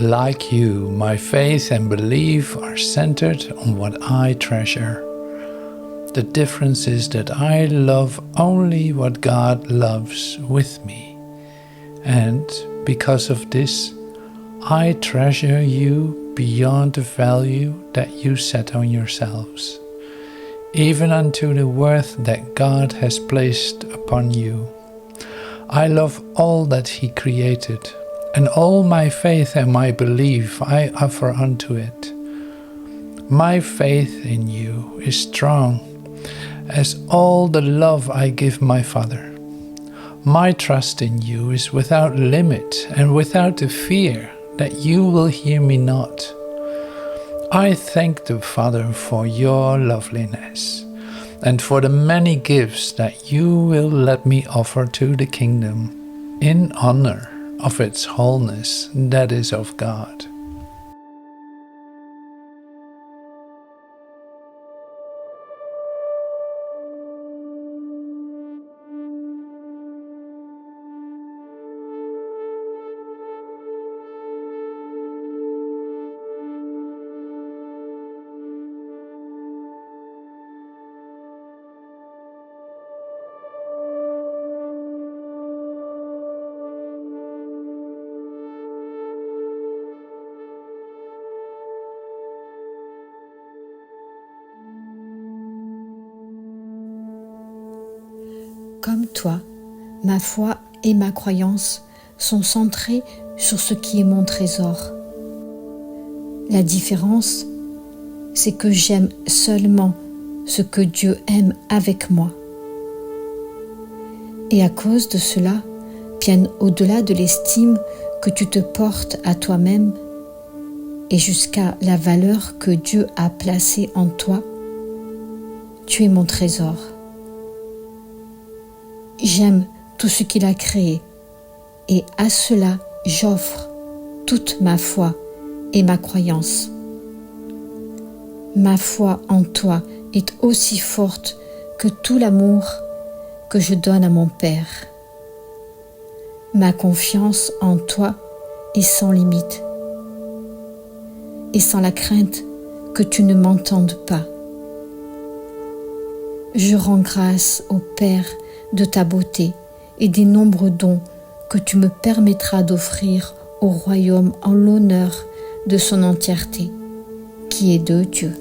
Like you, my faith and belief are centered on what I treasure. The difference is that I love only what God loves with me. And because of this, I treasure you beyond the value that you set on yourselves, even unto the worth that God has placed upon you. I love all that He created, and all my faith and my belief I offer unto it. My faith in you is strong as all the love I give my Father. My trust in you is without limit and without the fear that you will hear me not. I thank the Father for your loveliness and for the many gifts that you will let me offer to the kingdom in honor of its wholeness that is of God. Comme toi, ma foi et ma croyance sont centrées sur ce qui est mon trésor. La différence, c'est que j'aime seulement ce que Dieu aime avec moi. Et à cause de cela, bien au-delà de l'estime que tu te portes à toi-même et jusqu'à la valeur que Dieu a placée en toi, tu es mon trésor. J'aime tout ce qu'il a créé et à cela j'offre toute ma foi et ma croyance. Ma foi en toi est aussi forte que tout l'amour que je donne à mon Père. Ma confiance en toi est sans limite et sans la crainte que tu ne m'entendes pas. Je rends grâce au Père de ta beauté et des nombreux dons que tu me permettras d'offrir au royaume en l'honneur de son entièreté, qui est de Dieu.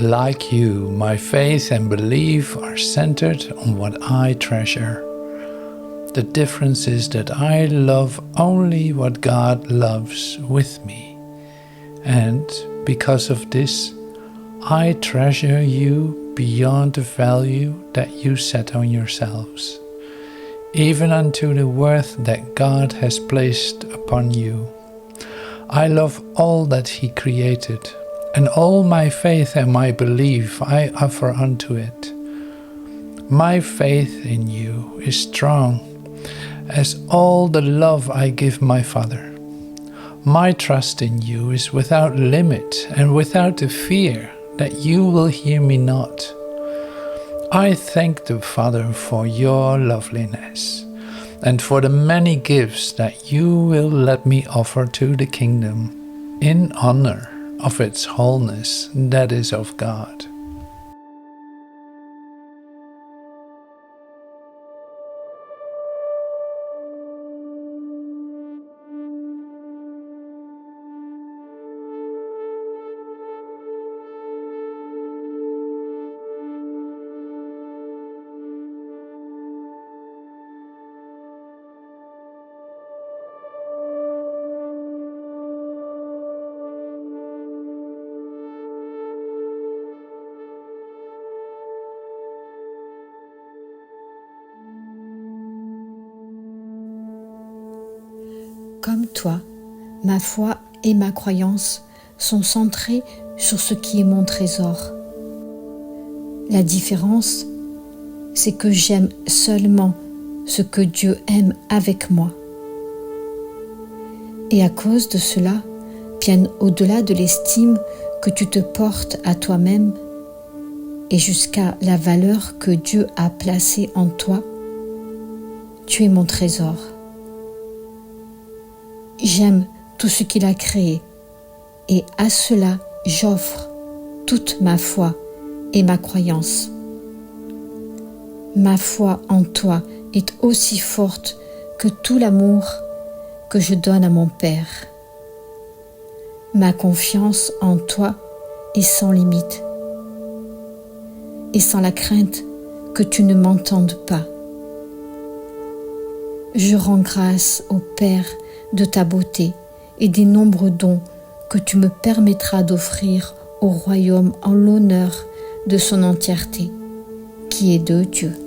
Like you, my faith and belief are centered on what I treasure. The difference is that I love only what God loves with me. And because of this, I treasure you beyond the value that you set on yourselves, even unto the worth that God has placed upon you. I love all that He created, and all my faith and my belief I offer unto it. My faith in you is strong as all the love I give my Father. My trust in you is without limit and without the fear that you will hear me not. I thank the Father for your loveliness and for the many gifts that you will let me offer to the kingdom in honor of its wholeness that is of God. Comme toi, ma foi et ma croyance sont centrées sur ce qui est mon trésor. La différence, c'est que j'aime seulement ce que Dieu aime avec moi. Et à cause de cela, bien au-delà de l'estime que tu te portes à toi-même et jusqu'à la valeur que Dieu a placée en toi, tu es mon trésor. J'aime tout ce qu'il a créé et à cela j'offre toute ma foi et ma croyance. Ma foi en toi est aussi forte que tout l'amour que je donne à mon Père. Ma confiance en toi est sans limite et sans la crainte que tu ne m'entendes pas. Je rends grâce au Père de ta beauté et des nombreux dons que tu me permettras d'offrir au royaume en l'honneur de son entièreté, qui est de Dieu.